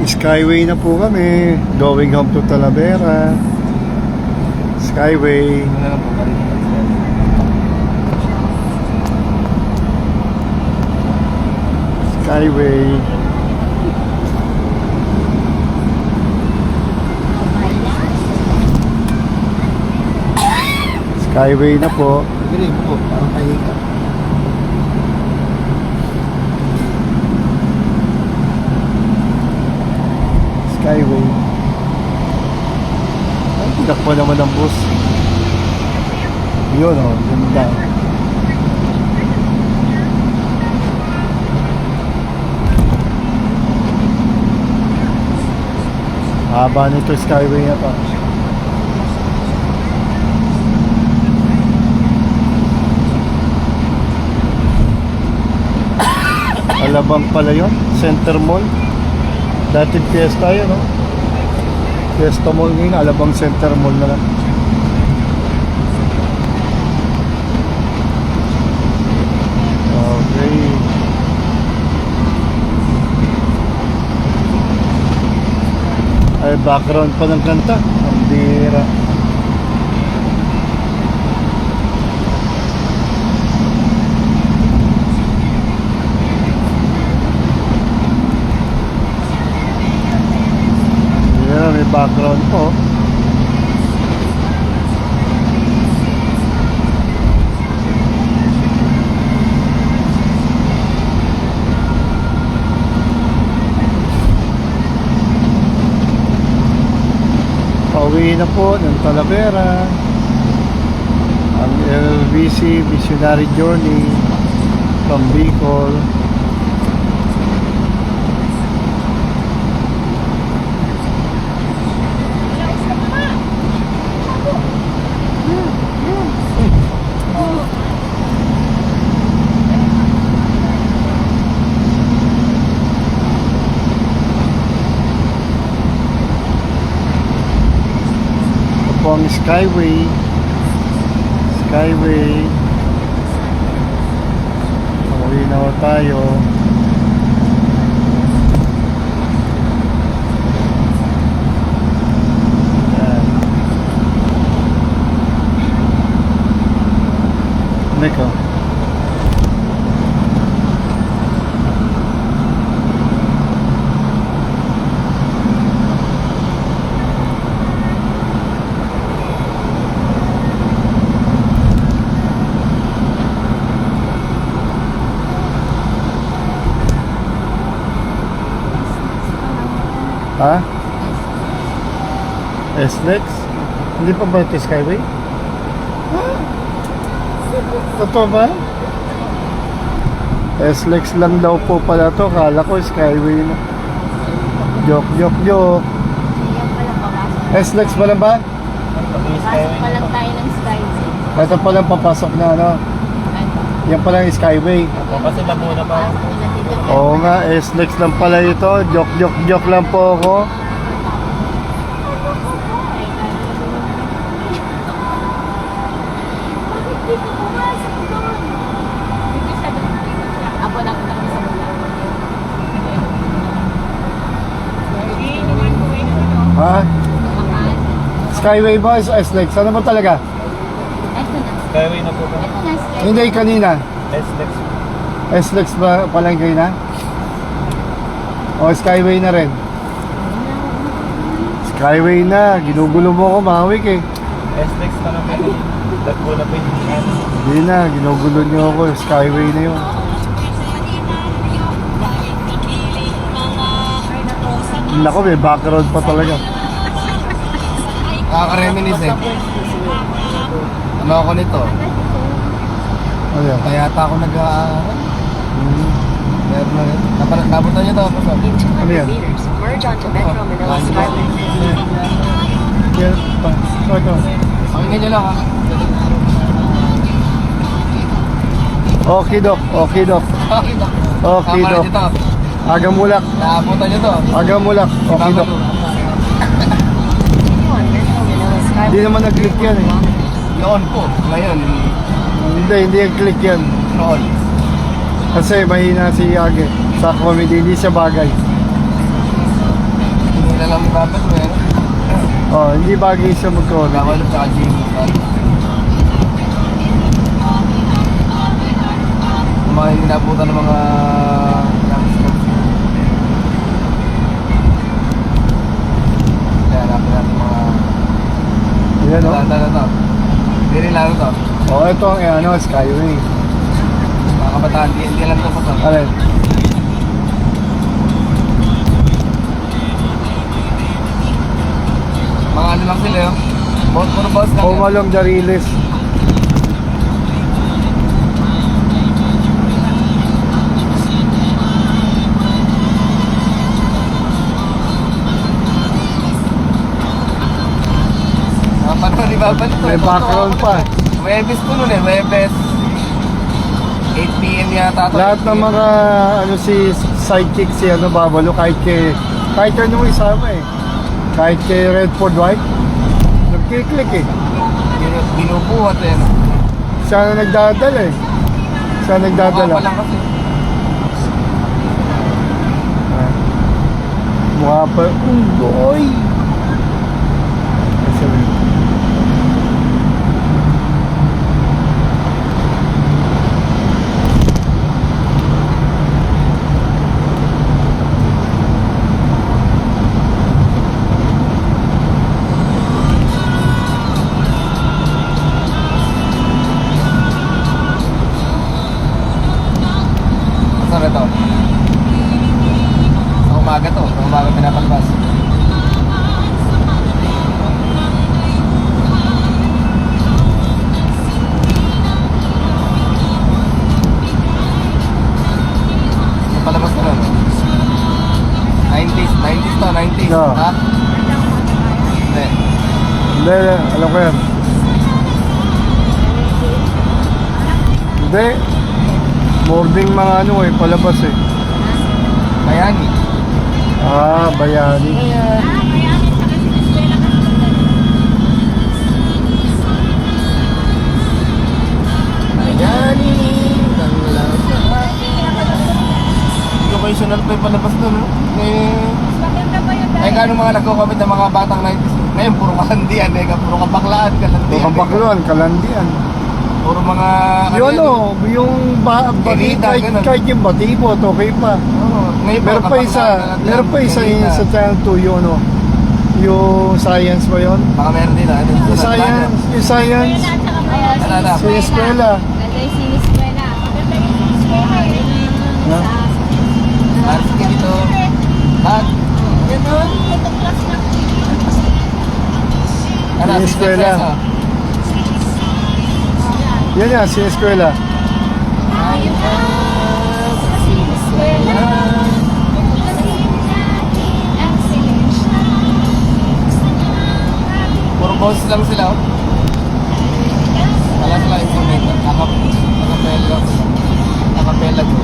Skyway na po kami. Going home to Talavera. Skyway. Skyway. Skyway na po. Galing po, parang pahinga. Skyway. Ay, tinakpo naman ang bus. Yun o, ganda. Haba nito Skyway na pa. Alabang pala yun, Center Mall. Dati Fiesta yun, no? Fiesta Mall ngayon, Alabang Center Mall na lang. Okay. Ay, background pa ng kanta. Ang bira. May background po. Pauwi na po ng Talavera ang LVC Missionary Journey from Bicol. Ang Skyway. Skyway. Pauwi na ho tayo. Yan. Niko. Ha? SLEX? Hindi pa ba ito Skyway? Totoo ba? SLEX lang daw po pala to. Kala ko Skyway na. Joke, joke, joke. SLEX pa lang ba? Pasok pa lang tayo ng Skyway. Ito pa lang papasok na ano. Yan pa lang Skyway. Kasi Laguna pa. Oo nga, SLEX lang pala ito. Joke, joke, joke lang po ako. Ha? Skyway ba? SLEX? Ano ba talaga? Skyway na po ba? Hindi, kanina. SLEX. SLEX ba palang kayo na? O Skyway na rin? Skyway na. Ginugulo mo ako, mahawik eh. SLEX pa naman. Laguna pa yung Hindi na, ginugulo niyo ako. Skyway na yun. Nako, may background pa talaga. Kaka-reminis eh. Ano ako nito? Ano yan? Kaya ata ako nag-aaral. Meron na rin. Nabutan niyo to. Ano yan? Merge onto Metro Manila Skyway. Yan pa. Ito. Pakinggan niyo lang ha. Okay, Dok. Okay, Dok. Okay, Tama Dok. na dito. Aga mulak. Naabutan niyo to. Aga mulak. Okay, Dok. Hindi naman nag-click yan eh. Noon po. Ngayon. Hindi nag-click yan. Noon. Kasi mahina si Age. Sa comedy, hindi siya bagay. sila lang ni Papa, meron. Oh, hindi bagay siya mag-COVID. Gawalo sa Jimmy. Mga hindi nabutan ng mga youngsters. Kaya hanapin natin mga... Yan o. Tanda na to. Hindi rin laro to. Oh, ito ang ano, Skyway. Mga kabataan, hindi lang to po to. Alin? Mga ano lang sila yun. Puro boss lang Home yan. Along the Riles. Paano di ba ba ito? May background pa. Webes ko nun eh, Webes. 8 PM yata to. Lahat ng mga ano si sidekick si ano Babalo kahit ano mo isama eh. Kahit kay Redford White. Nagkiklik eh. Binubuhat eh. Siya na nagdadala eh. Siya nagdadala. Mukha pa lang kasi. Mukha pa. Boy! Saan ito? Sa umaga to. Sa umaga pinapalabas. Palabas na lang. 90s to, 90s. No. Ha? Hindi. Hindi, alam ko yan. Hindi. Boarding mga ano eh, palabas eh. Bayani. Ah, bayani. Bayani. Educational pa yung palabas doon, no? Maganda ba yun? Ay, kano mga nagko-comment ng mga batang 90s? Ngayon, puro kalandian, eh. Puro kabaklaan, kalandian. Kapakluan, kalandian. Puro mga... Yung ano, yung bati, Kinita, ganun. kahit yung batibot, okay pa. Oo. Ngayon, Meron pa isa, meron pa isa yung sa channel 2 yung ano, yung science ba yun? Baka meron din, ano? Yung science, yung science, Ayun, at saka may Ano? sa eskwela. Ganda yung siniskwela. Maganda yung siniskwela. Ha? Aris ka dito. Lahat. Ganun. Ito class na. Ano? Yung eskwela. Yan yan, sa eskwela. Ayun na. Sa siniskwela. Puro boses lang sila, oh. Wala sila instrument. Nakapela. Nakapela ko.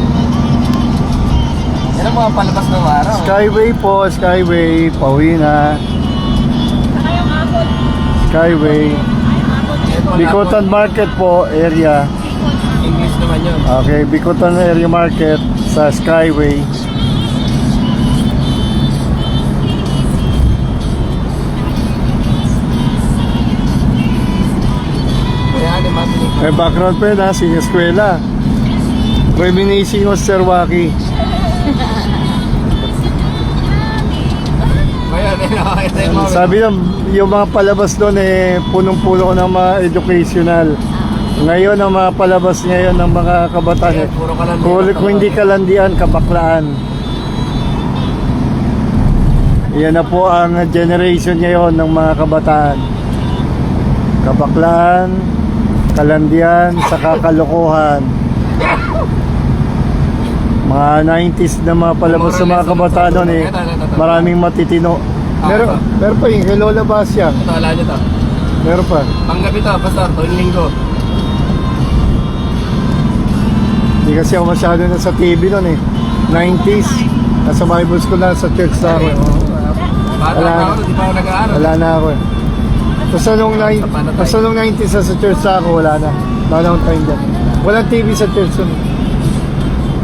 Yan ang mga palabas ng araw. Skyway po, Skyway, pauwi na. Saka yung abot. Skyway. Bikutan Market po, area. English naman yun. Okay, Bikutan Area Market sa Skyway. Kaya ni Matli. May background pa yun ha, sa eskwela. Reminiscing of Sir Waki. Ngayon, ito yung mga... Sabi yung mga palabas doon eh, punong-puno ko ng mga educational. Ngayon, ang mga palabas ngayon ng mga kabataan eh, Puro kalandian. kung hindi kalandian, kabaklaan. Yan na po ang generation ngayon ng mga kabataan. Kabaklaan, kalandian, saka kalokohan. Mga 90s na mga palabas sa mga kabataan doon eh, maraming matitino. Meron pa yung kay Lola Basya. Ito, wala nyo to. Meron pa. Panggabi to, basta tuwing linggo. Hindi kasi ako masyado na sa TV noon eh. 90s. Nasa Bible school na sa church na ako eh. Bata Wala pa na. ako, di pa ako nag-aaral. Wala na ako eh. Basta nung 90s na sa church na ako, wala na. Wala akong time dyan. Walang TV sa church nun.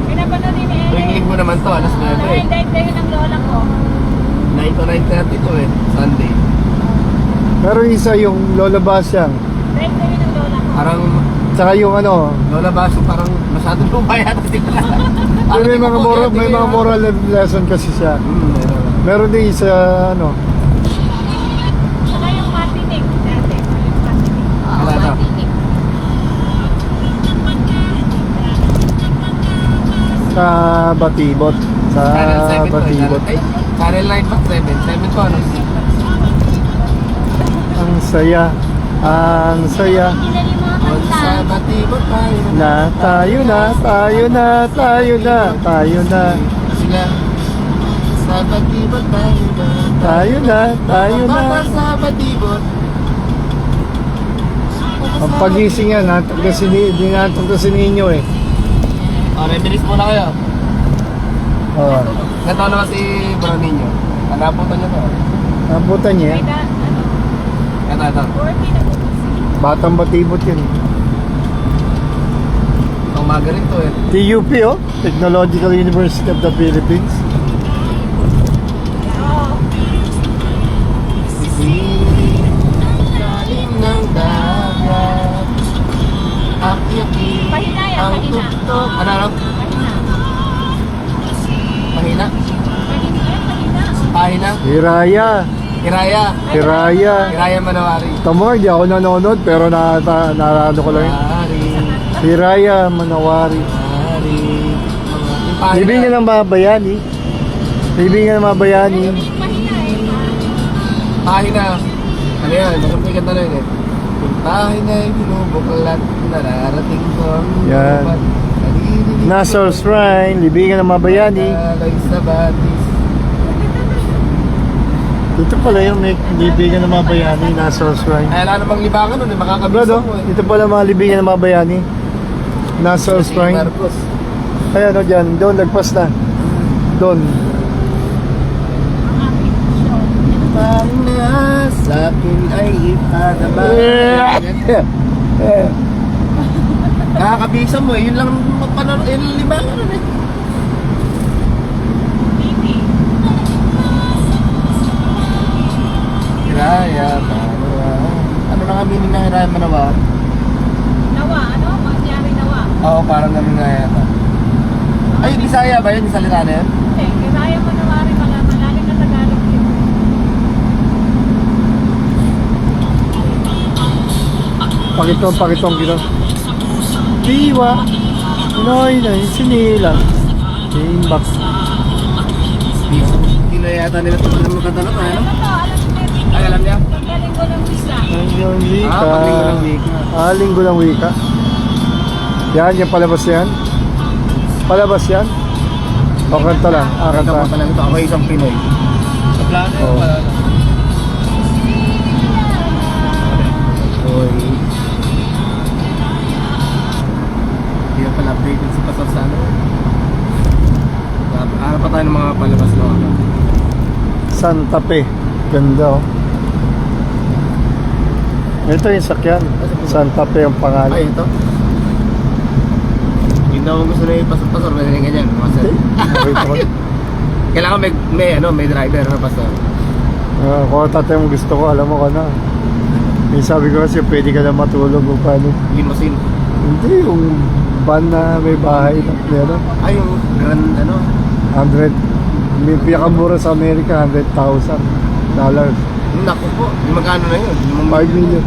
Pinapanood ni Tuwing linggo naman to, alas 9 eh. Dahil ng lola ko. 90 to 9:30 to eh, Sunday. Pero isa yung Lola Basyang. Friend kami ng lola ko. Parang Tsaka yung ano, Lola Baso, parang masyado lumaya na sila. may mga moral lesson kasi siya. Meron. Meron din isa ano, Saka yung matinig. Dati, yung matinig. Wala na. sa Batibot. Sa Channel 7 to. Batibot. Ay, Channel 9 pa, 7. 7 to ano? Ang saya. Ang saya. Ilan yung mga kanta? Sa Batibot tayo Na tayo na, tayo na, tayo na, tayo na. Sila. Sa Batibot tayo na. Tayo na, tayo na. Bata sa Batibot. Ang pagising yan, dinatog ko si Ninyo eh. Reminis muna kayo. Oh, Ganto naman si Broninho. Anaputan niyo to. nabutan niya. May da, ano, Ito. 40 na po. Batang Batibot yun. Ang maga rin to eh. TUP oh, Technological University of the Philippines. Oo. Galing ng dagat. Akyati. Pahina yan, Ang pahina. tuktok. Ano? Pahina. Pahina? Pahina yan, pahina. Pahina? Hiraya, Hiraya. Hiraya. Hiraya Manawari. Tamo, hindi ako nanonood pero narado ko lang yun. Manawari. Hiraya Manawari. Manawari. Yung pahina. Ibigin ng mga bayani. Ibigin ng mga bayani. Pahina eh. Pahina. Ano yan? May ganda na yun eh. Yung pahina ay binubuklat. Nararating ko ang Yan. lupat. Naririnig ko Nasol Shrine, libingan ng mga bayani. Talag sa batis. Ito pala yung may libingan ng mga bayani, Nasol Shrine. Ay, wala namang libangan nun eh. Makakabisa Brado, mo eh. ito pala mga libingan ng mga bayani. Nasol Shrine. Marcos. Ayan o dyan, doon, lagpas na. Doon. Pahina sa akin ay ipadabay. Nakakabisa mo eh. Yun lang mapanood. Yun lang libangan nun eh. Hiraya Manawa. Ano na nga meaning ng Hiraya Manawa? Nawa, ano? Mangyari nawa. Oo, parang ganun nga yata. Ay, Bisaya ba yun? Yung salita na yun? Eh, kaya mo nawari malalim na Tagalog yun. Pakitong gino. Diwa, Pinoy na sinilang. Timbak. Hindi na yata nila ito ng mga tanong. Ano? Ano to? Alam mo din. Ay, alam niya? Pagkaling ko ng visa. Ang wika. Paglinggo ng wika. Linggo ng wika. Yan, yung palabas yan. Palabas yan. O kanta lang. Kanta Kanta. mo pa lang ito. Ako isang Pinoy. Sa plano Oo. wala na. Oy. Hindi na pala updated si Pastor sa ano. Harap pa tayo ng mga palabas na ano. Santa Fe. Ganda oh. Ito yung sakyan. Santa Fe ang pangalan. Ay, ito. Yun daw ang gusto na yung Pastor. Pwede rin ganyan. Mga sir. Nakita ko. Kailangan may driver na Pastor. Kung tatay mo gusto ko, alam mo ka na. May sabi ko kasi pwede ka na matulog o paano. Limousine. Hindi, yung van na may bahay na meron. Ay, yung grand ano. 100. May pinakamura sa Amerika, $100,000. Naku po. Yung magkano na yun? 5 million.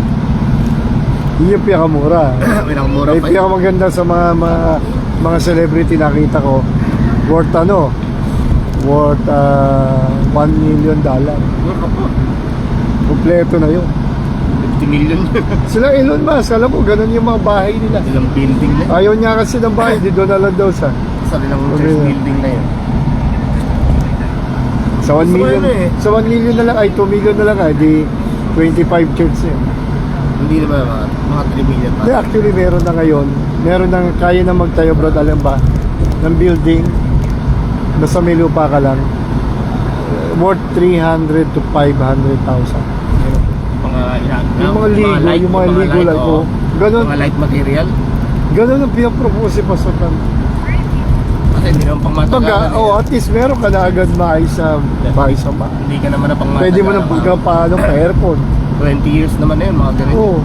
Yun yung pinakamura. May nakamura May pa yun. pinakamaganda sa mga celebrity nakita ko. Worth worth $1 million. Naku po. Kompleto na yun. 50 million yun. Sila Elon Musk, alam mo, ganun yung mga bahay nila. Ilang building na. Ayaw niya kasi ng bahay, di doon na lang daw sa. Sa ilang Okay. church building na yun. Sa 1 million, Gusto ko yun eh. sa 1 million na lang, ay 2 million na lang, ay di 25 church yun. Hindi naman mga 3 million pa. Hindi, actually meron na ngayon, meron na kaya na magtayo, brad, alam ba, ng building, basta may lupa ka lang, worth 300 to 500,000. Mga Yung mga ligo lang ko. Ganun, Mga light material. ganun ang pinapropose si Pastor Tan. kasi hindi naman pang Baga, matagalan. oh, at least meron ka na agad maayos sa bahay sa bahay. Hindi ka naman na pang Pwede mo na paano pa aircon. 20 years naman na yun, mga ganito. Oo.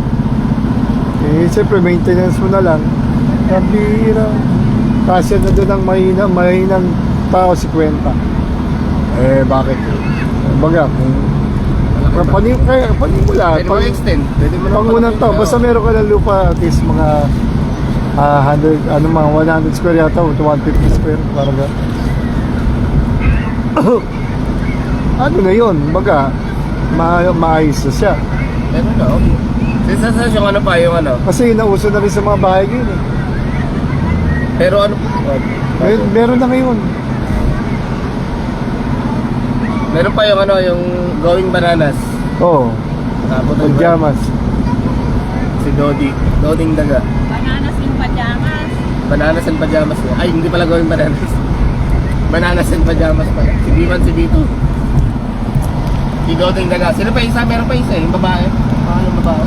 Eh, siyempre, maintenance mo na lang. Kabira. Kasi na doon ang mahinang tao si Kwenta. Eh, bakit? Baga, panimula. Pwede mo extend. Pwede mo na Pangunang tao, basta meron ka ng lupa at least mga 100 square yata o 150 square. Parang ano na yun? Baga, maayos na siya. Pero no. Sensasyon yung ano pa, yung ano. Kasi nauso na rin sa mga bahay ngayon eh. Pero ano, Meron na ngayon. meron pa yung ano, yung Going Bananas. Oo. Tapos Pagyamas. si Doding Daga. Bananas in pajamas. Bananas and Pajamas. Ay, hindi pala Going Bananas. Bananas and Pajamas pala. Si B1, si B2. Si Doding Daga. Sino pa isa? Meron pa isa, yung babae. Pangalang babae.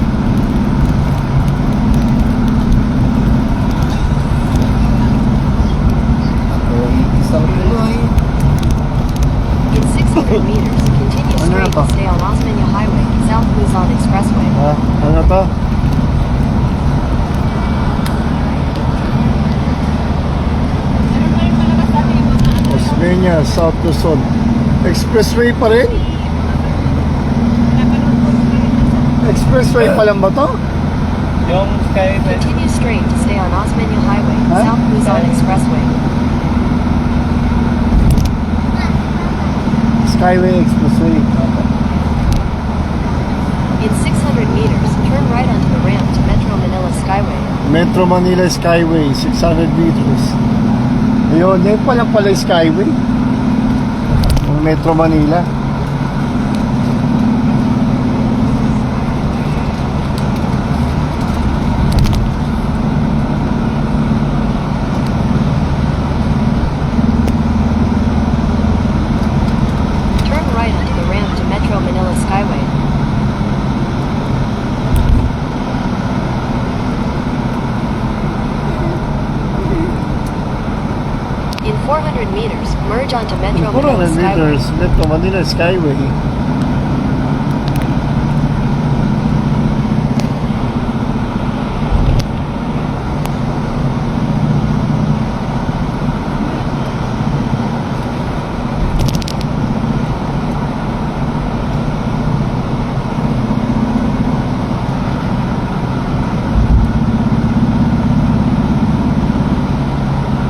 Isang Pinoy. In 600 meters, continue Ano na straight to? to stay on Osmania Highway, South Luzon Expressway. Ano to? Meron pa rin palabas dati yung mga ano. Osmeña, South Luzon. Expressway pa rin? Expressway pa lang ba to? Yung Sky Continue straight to stay on Osmania Highway, Huh? South Luzon Expressway. Skyway Expressway. In 600 meters, turn right onto the ramp to Metro Manila Skyway. Metro Manila Skyway, 600 meters. Ayun, yan pala yung Skyway. Yung Metro Manila. Turn right onto the ramp to Metro Manila Skyway. In 400 meters, merge onto Metro Manila 400 Skyway. meters, Metro Manila Skyway.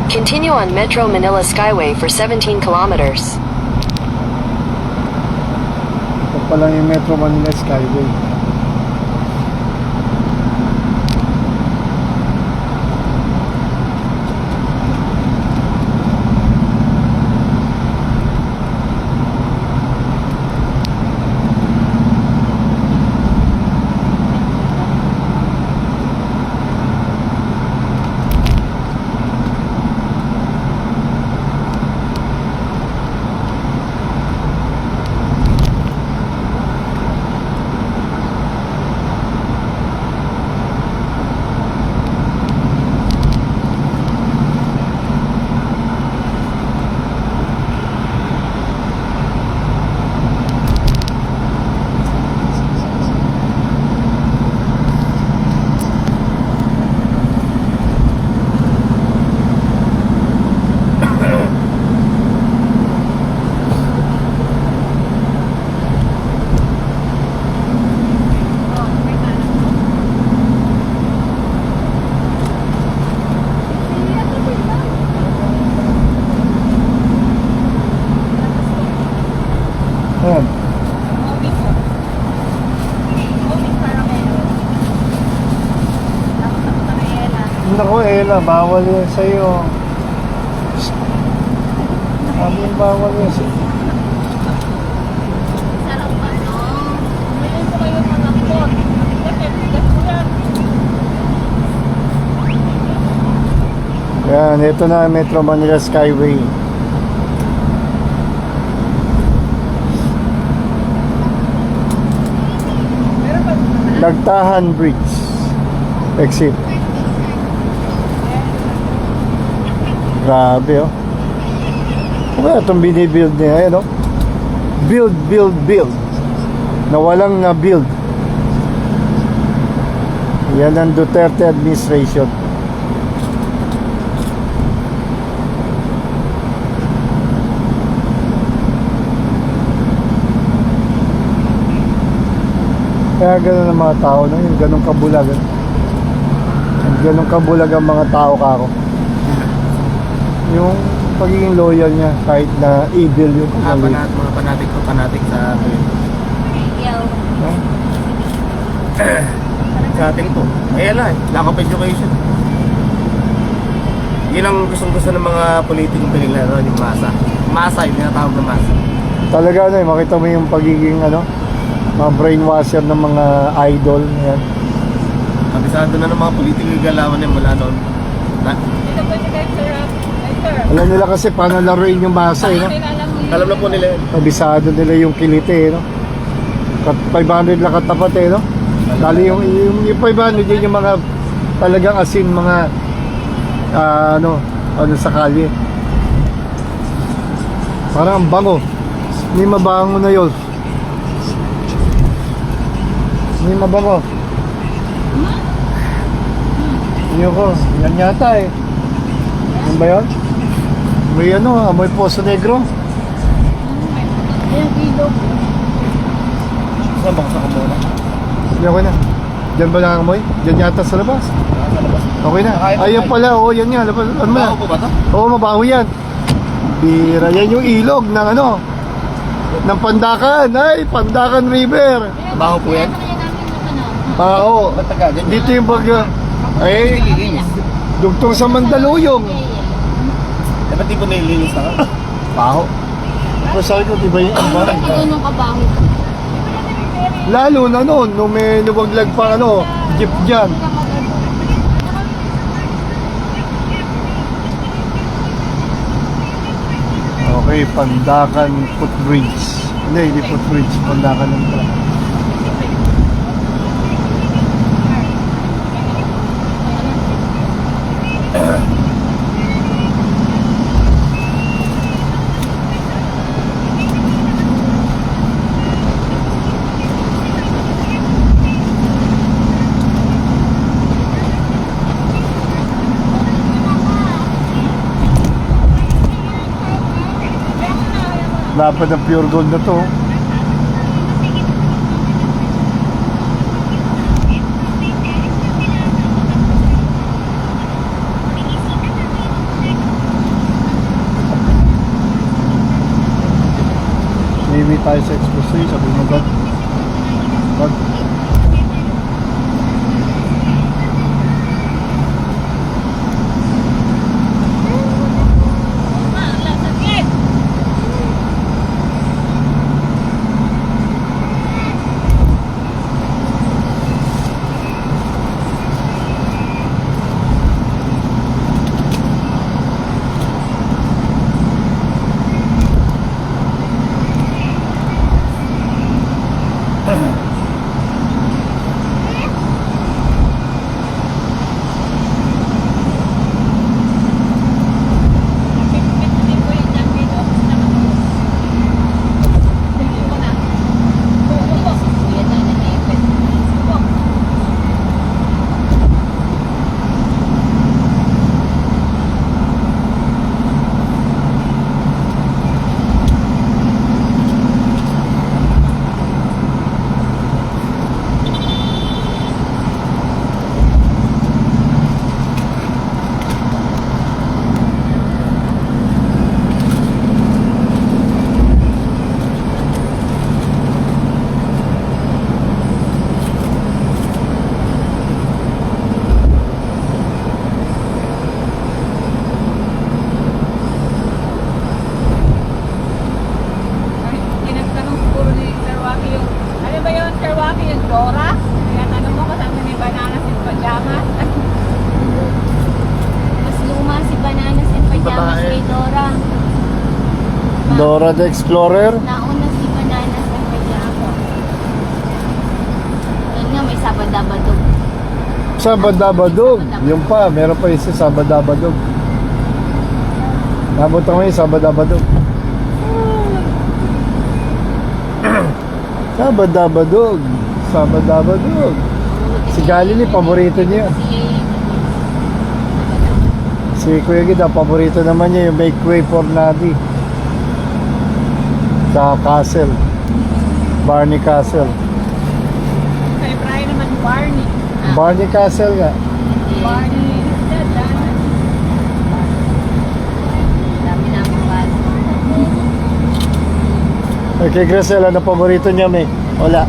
Continue on Metro Manila Skyway for 17 kilometers. Ito pala yung Metro Manila Skyway. Ayan. Moving ko. Moving caramel. Tapos ako sa Mayela. Naku, Ella, bawal yan sa'yo. Sabi yung bawal yan sa'yo. Sarap pa, no? Bumili ko kayo ng lambot. Kasi bigas ko yan. Yan, ito na Metro Manila Skyway. Nagtahan Bridge. Exit. Grabe oh. Ano itong binibuild niya, no? Build, build, build. Na walang na build. Yan ang Duterte administration. Kaya gano'n ang mga tao na yun, gano'ng kabulag. Gano'ng kabulag ang mga tao kako. Yung pagiging loyal niya kahit na evil yung pagiging. Mga fanatic sa No? sa atin po. Ayan lang, lack of education. Yun ang gustong-gusto ng mga politikong pinilaro, yung masa. Masa, yung tinatawag na masa. Talaga ano makita mo yung pagiging mga brainwasher ng mga idol. Yan. Kabisado na ng mga politikong yung galawan niya mula noon. Dito po si Sir. Ay, sir. Alam nila kasi paano laruin yung masa, no? Alam na po nila yun. Kabisado nila yung kilite, no? 500 lang katapat, no? Dali yung 500 yun yung mga talagang asin mga ano sa kalye. Parang ang bango. Hindi mabango na yun. Hindi mabango. Yun ko, yan yata eh. Ano ba yun? May amoy Poso Negro. Ayan, ilog. Saan ba sa kamuna? Hindi, okay na. Diyan ba nangangamoy? Diyan yata sa labas. Sa labas. Okay na. Ayun pala, yan nga. Labas. Ano na? Bago po ba ito? Oo, mabaho yan. Bira. Yan yung ilog ng ng Pandakan. Ay, Pandakan River. Bago po yan? Oo. Ba't taga? Dito yung ay, Nililinis. dugtong sa Mandaluyong. Dapat di po nililinis na ka? Baho. Pero sabi ko, di ba yung bahay? Tunong kabaho. Lalo na noon, nung may nuwaglag pa jeep dyan. Okay, Pandakan Footbridge. Hindi footbridge, Pandakan lang pala. Dapat ng pure gold na to. Maybe tayo sa exposé, sabi mo God. God. Dora. Kaya tanong mo kasama ni Bananas in Pajamas. Mas luma si Bananas and Pajamas Babae. kay Dora. Dora the Explorer. Nauna si Bananas and Pajamas. Yun nga, may Sabadabadog. Sabadabadog. Yung pa, meron pa isa Sabadabadog. Nabot ako yung Sabadabadog. Sabadabadog. Sabadabadog. Si Galili, paborito niya. Si Kuya Gida, paborito naman niya yung Make Way for Nadi. Sa Castle. Barney Castle. Kay Brian naman, Barney. Barney Castle nga. Barney. Dami namin bala. Kay Gracel, ano paborito niya, may? Wala.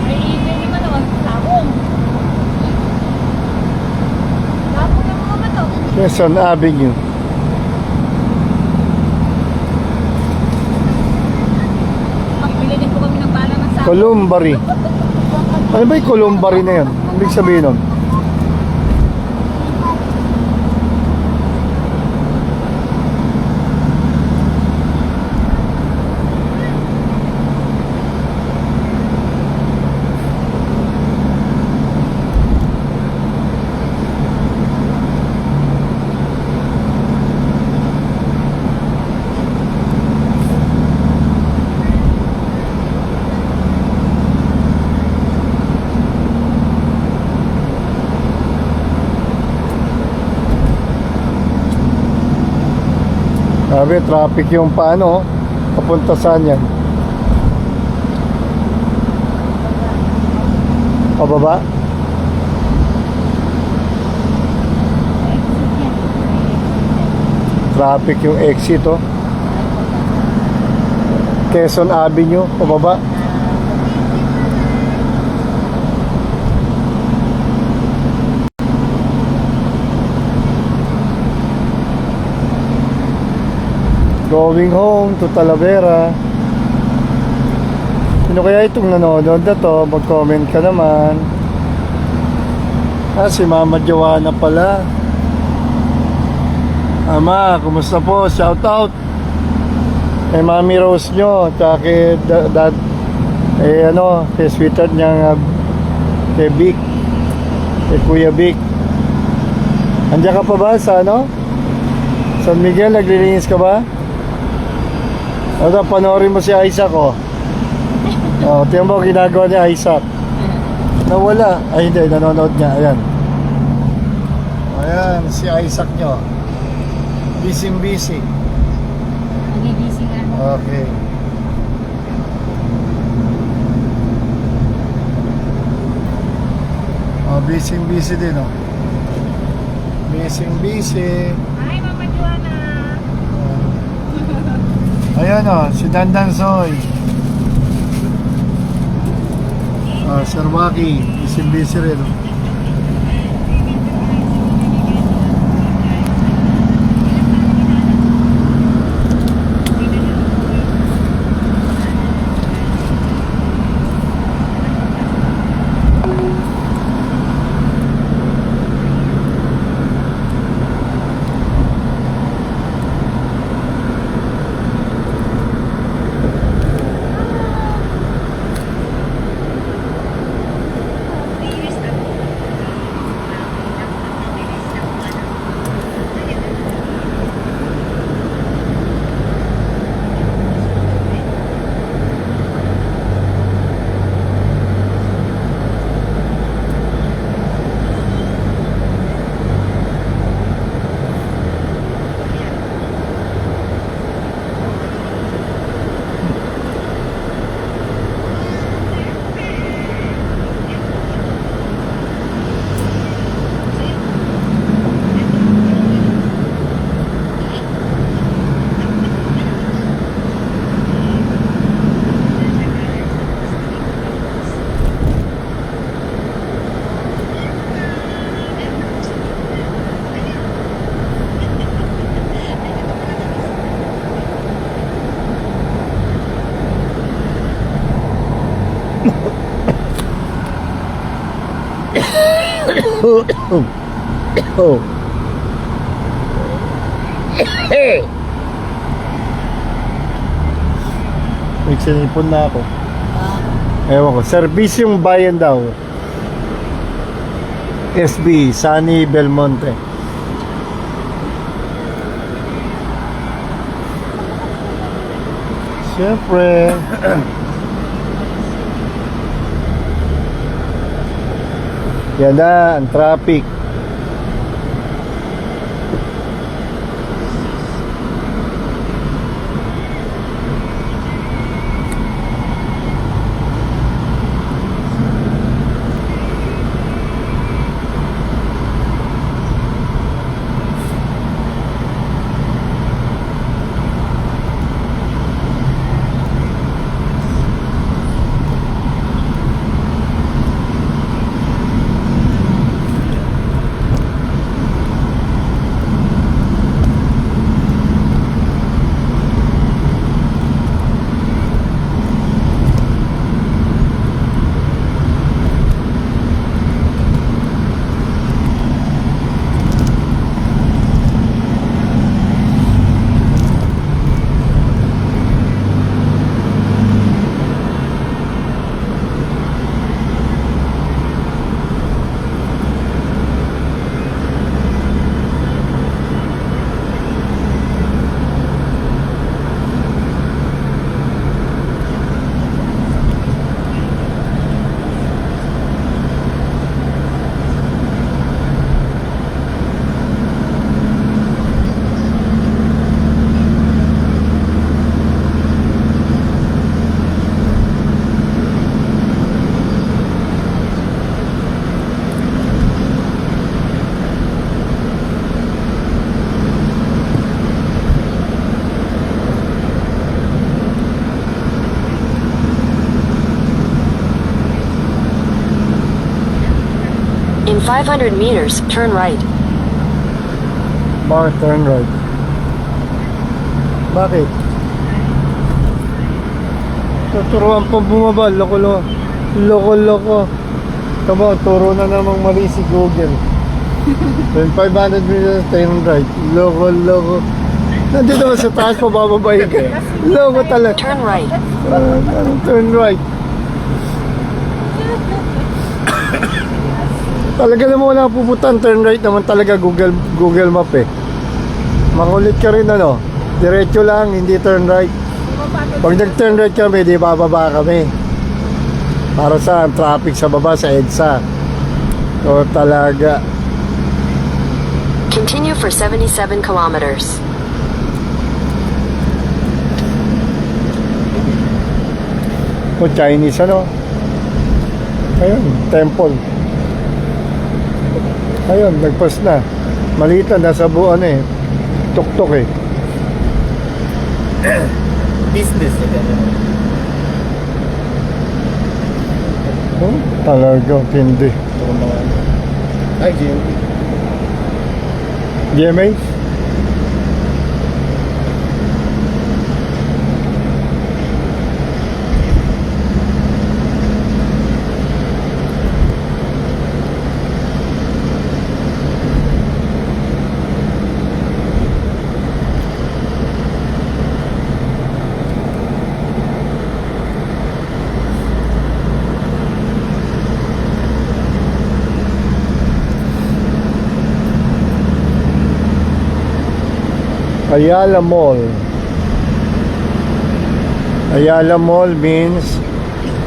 Ay, hindi naman naman. Labong. Labong yung mga to. Quezon Avenue. Pagbili din po kami ng bala ng sabong. Columbari. Ano ba yung Columbari na yun? Ibig sabihin nun? Sabi, traffic yung paano, papunta saan yan? Pababa? Traffic yung exit, oh. Quezon Avenue, pababa. Going home to Talavera. Sino kaya itong nanonood na to? Mag-comment ka naman. Si Mama Joanna pala. Ama, kumusta po? Shout out kay Mami Rose nyo, tsaka kay Dad, kay sweetheart niya, kay Vic, kay Kuya Vic. Andiyan ka pa ba sa San Miguel, naglilinis ka ba? Panoorin mo si Isaac, oh. Tingnan mo ginagawa ni Isaac. Nawala. Ay, hindi. Nanonood niya. Ayan. Ayan, si Isaac nyo. Busy. Nagigising nga. Okay. Busy din, oh. Busy. Hi, Mama Joanna. Ayan, oh, si Dandan Soy. Sir Waki, busy rin, oh. Oh. May sinipon na ako. Ewan ko, Servisyong Bayan daw. SB, Sunny Belmonte. Siyempre. Yan na, ang traffic. In 500 meters, turn right. Bar, turn right. Bakit? Tuturuan pa bumaba, loko. Tama, turo na namang mali si Google. Then 500 meters, turn right. Loko. Nandito ba sa taas, pabababayin ka? Loko talaga. Turn right. Turn right. Talaga naman wala pupuntahan, turn right naman talaga Google Map eh. Makulit ka rin ano, diretso lang, hindi turn right. Pag nag-turn right kami, di bababa kami. Para sa traffic sa baba, sa EDSA. So talaga. Continue for 77 kilometers. O Chinese ano. Ayun, temple. Ayun, nagpas na. Maliit na, nasa buwan eh. Tuktok eh. Business. Oh, talaga, hindi. Ay, GMA. GMA? Ayala Mall. Ayala Mall means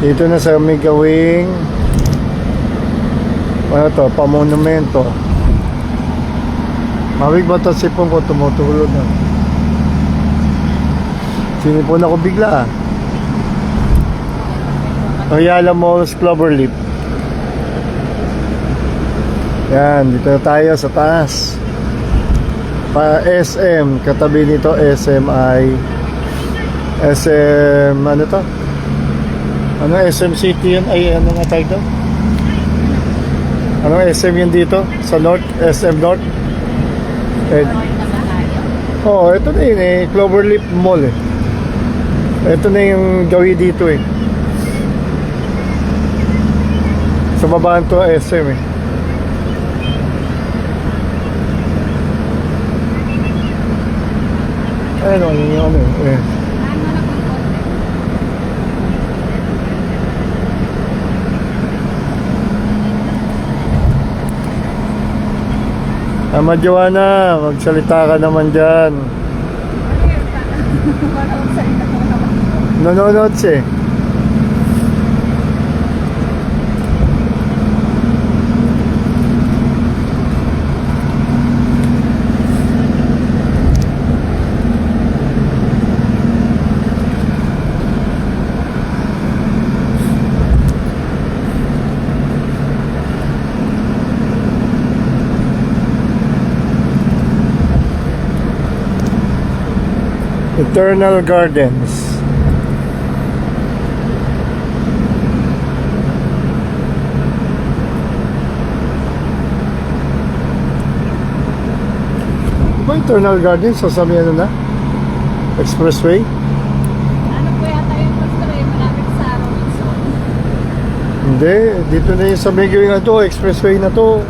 dito na sa may gawing ano to, pamonumento. Mawig ba ito sipon ko tumutulog na. Sinipon ako bigla ah. Ayala Mall's Cloverleaf. Yan, dito na tayo sa taas. Pa SM, katabi nito SM ay SM, ano to? Ano SM City yun? Ay, ano nga tawag doon? Ano SM yun dito? Sa North? SM North? Ito na yun eh, Cloverleaf Mall eh. Ito na yung gawi dito eh. Sa babaan to SM eh. Ayun yung ano eh. Ama Joanna, magsalita ka naman dyan. Parang salita ko naman. Nanonood siya eh. Eternal Gardens. Diba Eternal Gardens? Sasabi ano na? Expressway? Ano po yata yung pastoray malapit sa Robinson? Hindi, dito na yung sa medyo na to, expressway na to.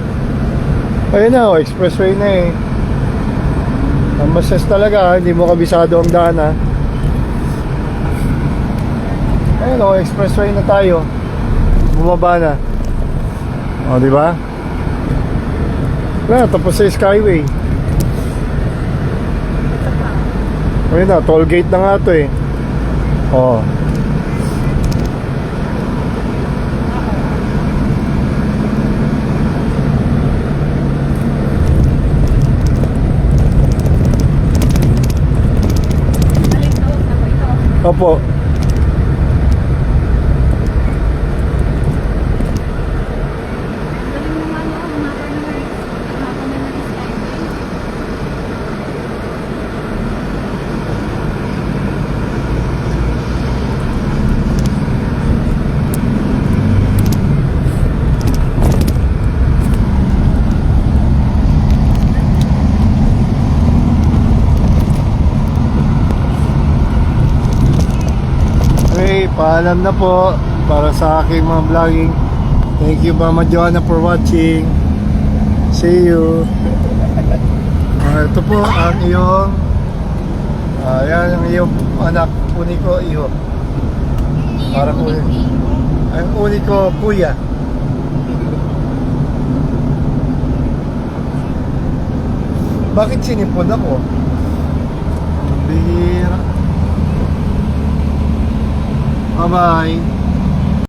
Ayun na, oh, expressway na eh. Ang masas talaga, hindi mo kabisado ang daan ha. Ayun o, expressway na tayo. Bumaba na. O, di ba? Wala, tapos sa Skyway. Ayun na, toll gate na nga to eh. O. Alin to? Ako ito. Opo. Galing naman ako. Humapa na ng skyway. Okay, paalam na po para sa aking mga vlogging. Thank you Mama Joanna for watching. See you. Ito po ang iyong yan ang iyong anak, uniko iho. Parang ang uniko kuya. Bakit sinipon ako? Bihira. Bye-bye.